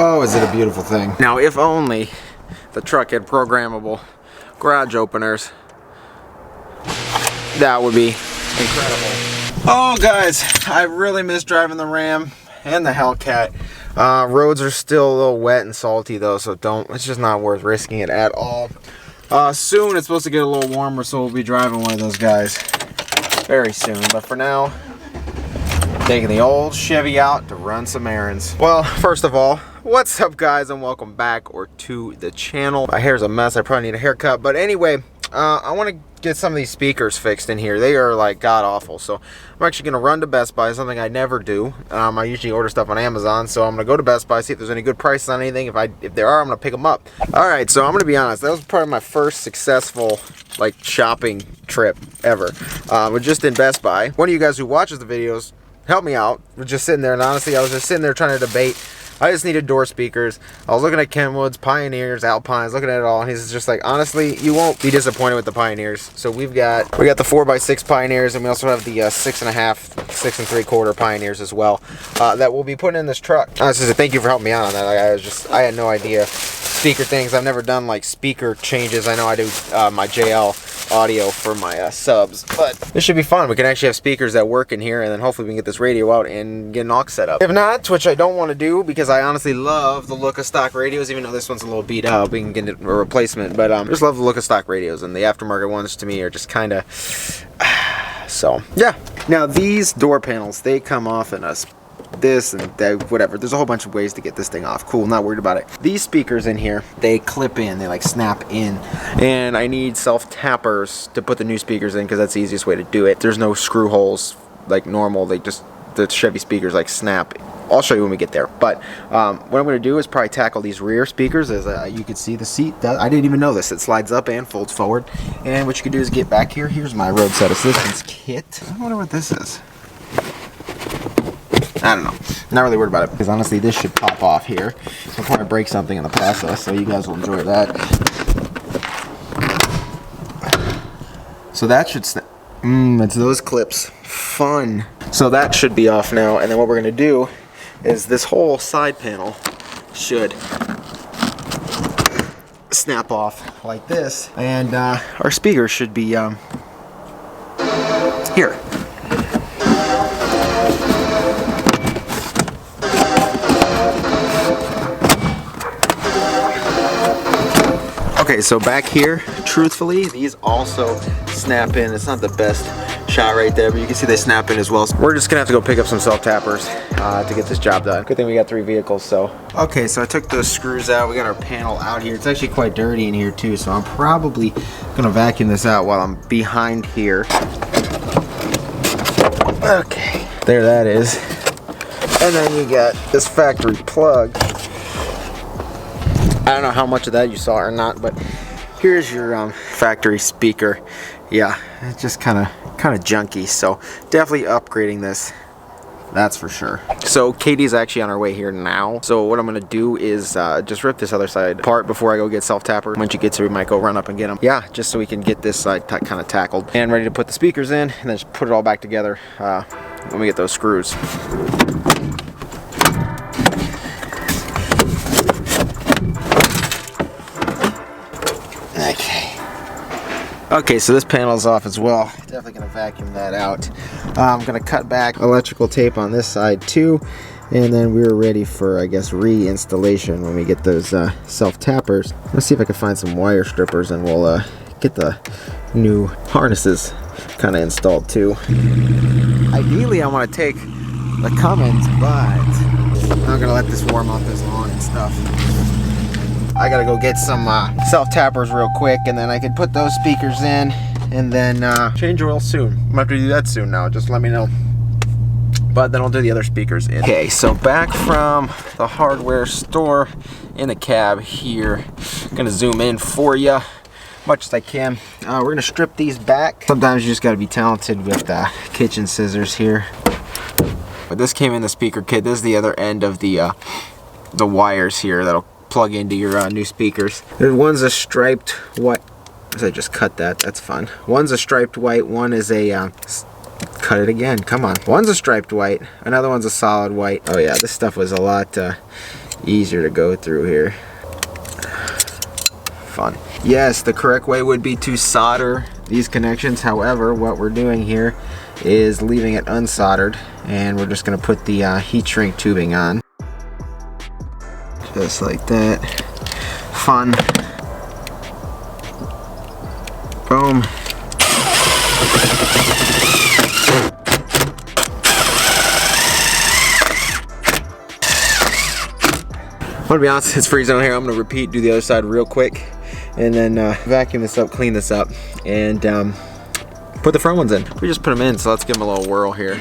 Oh, is it a beautiful thing. Now, if only the truck had programmable garage openers, that would be incredible. Oh, guys, I really miss driving the Ram and the Hellcat. Roads are still a little wet and salty though, so it's just not worth risking it at all. Soon it's supposed to get a little warmer, so we'll be driving one of those guys very soon. But for now, taking the old Chevy out to run some errands. Well, first of all, what's up guys, and welcome back to the channel. My hair's a mess, I probably need a haircut, but anyway, I want to get some of these speakers fixed in here. They are like god awful, so I'm actually going to run to Best Buy, something I never do. I usually order stuff on Amazon, so I'm going to go to Best Buy, see if there's any good prices on anything. If there are, I'm going to pick them up. Alright, so I'm going to be honest, that was probably my first successful like shopping trip ever. We're just in Best Buy. One of you guys who watches the videos, help me out. We're just sitting there, and honestly, I was just sitting there trying to debate. I just needed door speakers. I was looking at Kenwoods, Pioneers, Alpines, looking at it all, and he's just like, honestly, you won't be disappointed with the Pioneers. So we got the 4x6 Pioneers, and we also have the 6.5, 6 3/4 Pioneers as well that we'll be putting in this truck. Honestly, thank you for helping me out on that. I had no idea speaker things. I've never done like speaker changes. I know I do my JL audio for my subs, but this should be fun. We can actually have speakers that work in here, and then hopefully we can get this radio out and get an aux set up. If not, which I don't want to do because I honestly love the look of stock radios, even though this one's a little beat up, we can get a replacement, but I just love the look of stock radios, and the aftermarket ones to me are just kind of so yeah. Now these door panels, they come off in this and that, whatever. There's a whole bunch of ways to get this thing off. Cool, not worried about it. These speakers in here, they clip in, they like snap in, and I need self-tappers to put the new speakers in because that's the easiest way to do it. There's no screw holes like normal. The Chevy speakers like snap. I'll show you when we get there. But what I'm going to do is probably tackle these rear speakers. As you can see, the seat, I didn't even know this. It slides up and folds forward. And what you can do is get back here. Here's my road set assistance kit. I wonder what this is. I don't know. Not really worried about it because honestly, this should pop off here before I break something in the process. So you guys will enjoy that. So that should snap. It's those clips. Fun. So that should be off now. And then what we're going to do is this whole side panel should snap off like this. And our speaker should be here. Okay, so back here, truthfully, these also snap in. It's not the best shot right there, but you can see they snap in as well. So we're just gonna have to go pick up some self-tappers to get this job done. Good thing we got 3 vehicles, so. Okay, so I took those screws out. We got our panel out here. It's actually quite dirty in here too, so I'm probably gonna vacuum this out while I'm behind here. Okay, there that is. And then you got this factory plug. I don't know how much of that you saw or not, but here's your factory speaker. Yeah, it's just kind of junky, so definitely upgrading this, that's for sure. So Katie's actually on her way here now, so what I'm gonna do is just rip this other side apart before I go get self-tapper. When she gets here, we might go run up and get them. Yeah, just so we can get this side kind of tackled and ready to put the speakers in, and then just put it all back together when we get those screws. Okay, so this panel's off as well. Definitely gonna vacuum that out. I'm gonna cut back electrical tape on this side too, and then we're ready for, I guess, reinstallation when we get those self-tappers. Let's see if I can find some wire strippers, and we'll get the new harnesses kind of installed too. Ideally, I want to take the Cummins, but I'm not gonna let this warm up as long and stuff. I gotta go get some self-tappers real quick, and then I can put those speakers in, and then change oil soon. I'm gonna have to do that soon now, just let me know. But then I'll do the other speakers in. Okay, so back from the hardware store in the cab here. Gonna zoom in for you much as I can. We're gonna strip these back. Sometimes you just gotta be talented with kitchen scissors here. But this came in the speaker kit. This is the other end of the wires here that'll plug into your new speakers. One's a striped white. I just cut that. That's fun. One's a striped white. One is a cut it again. Come on. One's a striped white. Another one's a solid white. Oh yeah, this stuff was a lot easier to go through here. Fun. Yes, the correct way would be to solder these connections. However, what we're doing here is leaving it unsoldered, and we're just going to put the heat shrink tubing on. Just like that. Fun. Boom. I'm gonna be honest, it's freezing out here. I'm gonna repeat, do the other side real quick, and then vacuum this up, clean this up, and put the front ones in. We just put them in, so let's give them a little whirl here.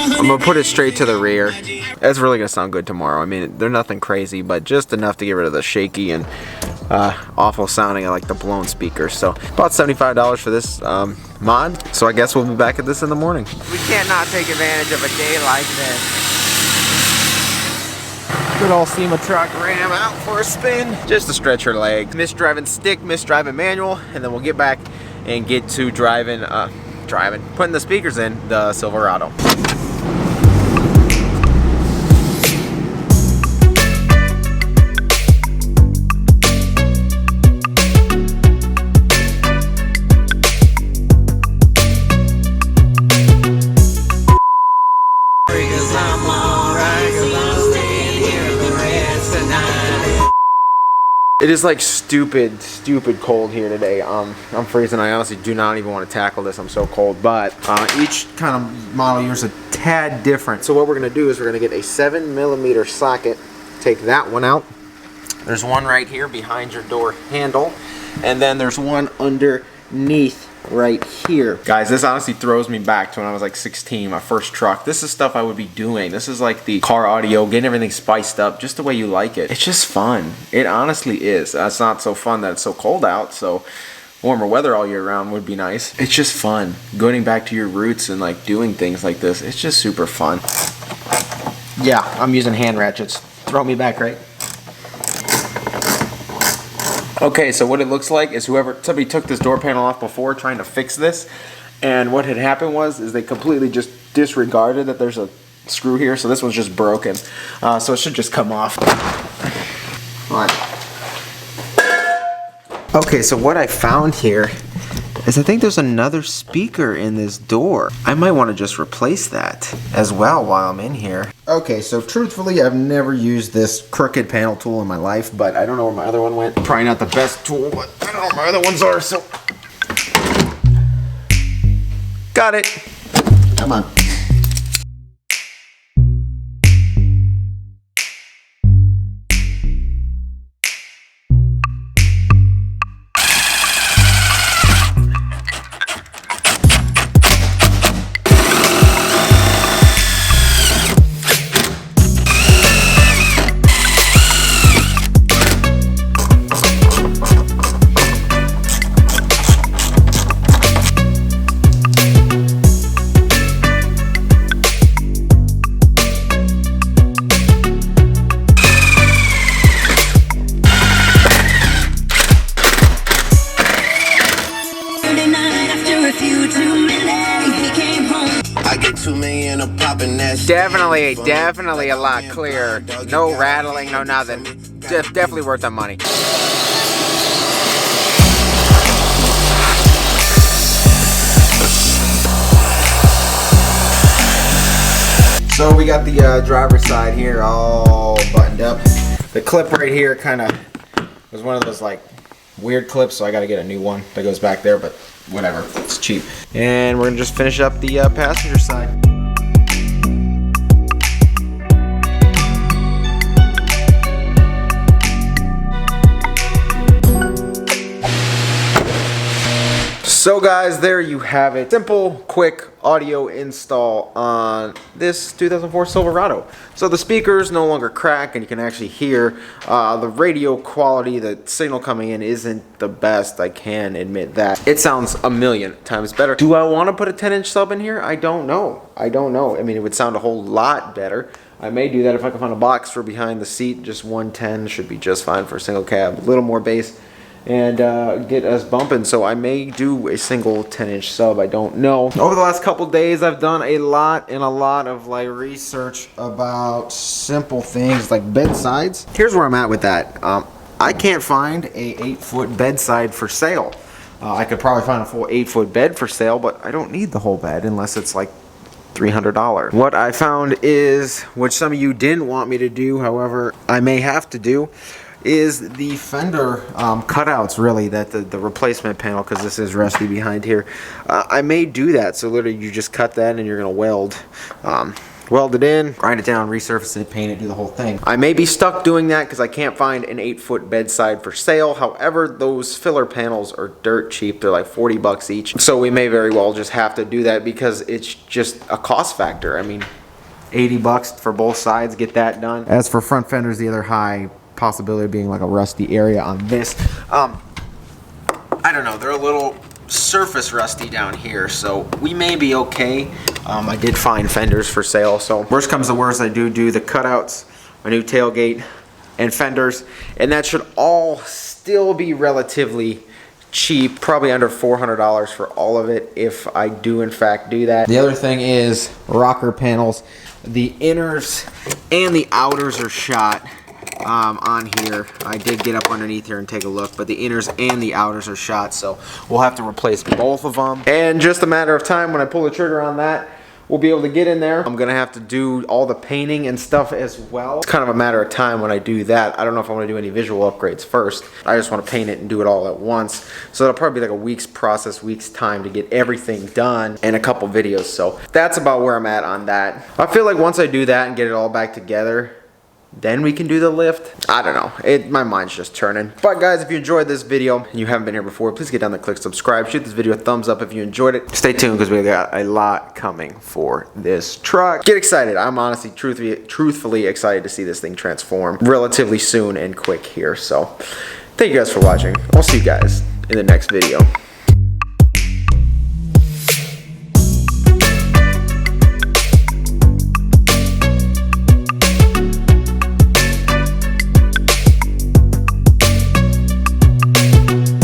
I'm gonna put it straight to the rear. It's really gonna sound good tomorrow. I mean, they're nothing crazy, but just enough to get rid of the shaky and awful sounding of like the blown speakers. So about $75 for this mod. So I guess we'll be back at this in the morning. We can't not take advantage of a day like this. Good old SEMA truck ram out for a spin. Just to stretch her legs. Missed driving stick, missed driving manual, and then we'll get back and get to driving, putting the speakers in the Silverado. It is like stupid cold here today. I'm freezing. I honestly do not even want to tackle this. I'm so cold. But each kind of model here is a tad different. So what we're going to do is we're going to get a 7mm socket. Take that one out. There's one right here behind your door handle. And then there's one underneath right here. Guys, this honestly throws me back to when I was like 16, my first truck. This is stuff I would be doing. This is like the car audio, getting everything spiced up just the way you like it. It's just fun. It honestly is. It's not so fun that it's so cold out, so warmer weather all year round would be nice. It's just fun. Going back to your roots and like doing things like this, it's just super fun. Yeah, I'm using hand ratchets. Throw me back, right? Okay, so what it looks like is somebody took this door panel off before trying to fix this, and what had happened is they completely just disregarded that there's a screw here, so this one's just broken. So it should just come off. Okay, so what I found here is I think there's another speaker in this door. I might want to just replace that as well while I'm in here. Okay, so truthfully, I've never used this crooked panel tool in my life, but I don't know where my other one went. Probably not the best tool, but I don't know where my other ones are, so. Got it. Come on. Definitely a lot clearer. No rattling, no nothing. Definitely worth the money. So we got the driver's side here all buttoned up. The clip right here kind of was one of those like weird clips, so I got to get a new one that goes back there, but whatever, it's cheap. And we're gonna just finish up the passenger side. So guys, there you have it. Simple, quick audio install on this 2004 Silverado. So the speakers no longer crack and you can actually hear. The radio quality, the signal coming in isn't the best, I can admit that. It sounds a million times better. Do I want to put a 10-inch sub in here? I don't know. I mean, it would sound a whole lot better. I may do that if I can find a box for behind the seat. Just 110 should be just fine for a single cab. A little more bass and get us bumping. So I may do a single 10-inch sub, I don't know. Over the last couple days I've done a lot of like research about simple things like bedsides. Here's where I'm at with that. I can't find a 8-foot bedside for sale. I could probably find a full 8-foot bed for sale, but I don't need the whole bed unless it's like $300. What I found is, which some of you didn't want me to do, however I may have to do, is the fender cutouts, really, that the replacement panel, because this is rusty behind here. I may do that, so literally you just cut that and you're gonna weld it in, grind it down, resurface it, paint it, do the whole thing. I may be stuck doing that because I can't find an 8-foot bedside for sale. However, those filler panels are dirt cheap. They're like 40 bucks each. So we may very well just have to do that because it's just a cost factor. I mean, 80 bucks for both sides, get that done. As for front fenders, the other high possibility of being like a rusty area on this. I don't know, they're a little surface rusty down here, so we may be okay. I did find fenders for sale, so worst comes to worst, I do the cutouts, my new tailgate, and fenders, and that should all still be relatively cheap, probably under $400 for all of it if I do in fact do that. The other thing is rocker panels. The inners and the outers are shot. On here, I did get up underneath here and take a look, but the inners and the outers are shot, so we'll have to replace both of them. And just a matter of time when I pull the trigger on that, we'll be able to get in there. I'm gonna have to do all the painting and stuff as well. It's kind of a matter of time when I do that. I don't know if I want to do any visual upgrades first. I just want to paint it and do it all at once. So it'll probably be like a week's process, week's time to get everything done and a couple videos. So that's about where I'm at on that. I feel like once I do that and get it all back together, then we can do the lift. I don't know. My mind's just turning. But guys, if you enjoyed this video and you haven't been here before, please get down there, click subscribe, shoot this video a thumbs up if you enjoyed it. Stay tuned because we got a lot coming for this truck. Get excited. I'm honestly, truthfully excited to see this thing transform relatively soon and quick here. So thank you guys for watching. I'll see you guys in the next video.